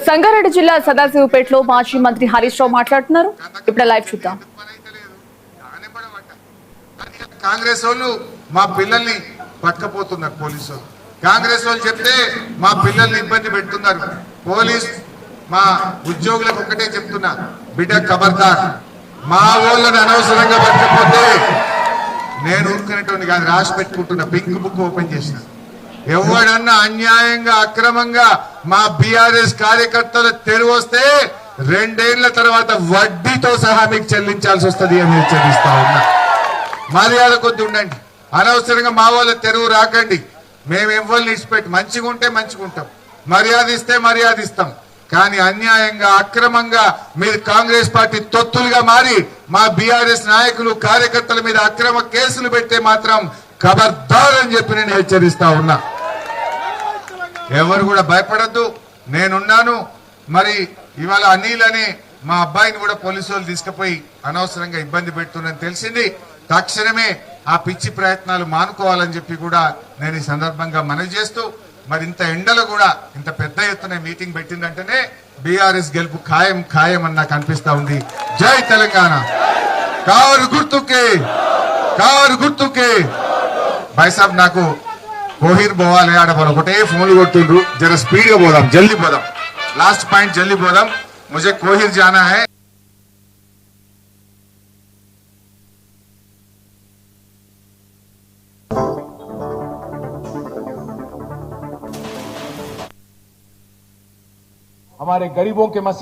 సంగారెడ్డి జిల్లా సదాశివపేటలో మాజీ మంత్రి హరీష్ రావు మాట్లాడుతున్నారు. ఇప్పుడు లైవ్ చూద్దాం. కాంగ్రెస్ వాళ్ళు మా పిల్లల్ని పట్టుకపోతున్నారు పోలీసు వాళ్ళు. కాంగ్రెస్ వాళ్ళు చెప్తే మా పిల్లల్ని ఇబ్బంది పెడుతున్నారు. పోలీస్ మా ఉద్యోగులకు ఒకటే చెప్తున్నా, బిడ్డ ఖబర్దార్, మా వాళ్ళని అనవసరంగా పట్టకపోతే నేను ఊరుకునేటోని కాదు, రాసి పెట్టుకుంటున్నా. పింక్ బుక్ ఓపెన్ చేసిన, ఎవడన్నా అన్యాయంగా అక్రమంగా మా బీఆర్ఎస్ కార్యకర్తలు తెరువు వస్తే 2 ఏళ్ల తర్వాత వడ్డీతో సహా మీకు చెల్లించాల్సి వస్తుంది అని హెచ్చరిస్తా ఉన్నా. మర్యాద కొద్ది ఉండండి, అనవసరంగా మా వాళ్ళ తెరువు రాకండి. మేము ఎవరిని ఇచ్చిపెట్టి మంచిగా ఉంటే మంచిగా ఉంటాం, మర్యాద ఇస్తే మర్యాద ఇస్తాం. కానీ అన్యాయంగా అక్రమంగా మీరు కాంగ్రెస్ పార్టీ తొత్తులుగా మారి మా బీఆర్ఎస్ నాయకులు కార్యకర్తల మీద అక్రమ కేసులు పెడితే మాత్రం ఖబర్దార్ అని చెప్పి నేను హెచ్చరిస్తా ఉన్నా. ఎవరు కూడా భయపడద్దు, నేనున్నాను. మరి ఇవాళ అనిల్ అనే మా అబ్బాయిని కూడా పోలీసు వాళ్ళు తీసుకుపోయి అనవసరంగా ఇబ్బంది పెడుతుందని తెలిసింది. తక్షణమే ఆ పిచ్చి ప్రయత్నాలు మానుకోవాలని చెప్పి కూడా నేను ఈ సందర్భంగా మనవి చేస్తూ, మరి ఇంత ఎండలో కూడా ఇంత పెద్ద ఎత్తున మీటింగ్ పెట్టిందంటేనే బీఆర్ఎస్ గెలుపు ఖాయం ఖాయం అని నాకు అనిపిస్తా ఉంది. జై తెలంగాణ. కారు గుర్తుకే, కారు గుర్తుకే. భాయ్ సాబ్ నాకు కోహిర్ పోవాలి, ఆడ వాళ్ళు ఒకటే ఫోన్లు కొట్టుండ్రు. జర స్పీడ్ గా పోదాం, జల్దీ పోదాం, లాస్ట్ పాయింట్ జల్దీ పోదాం. ముझे కోహిర్ जाना है. हमारे गरीबों के मसले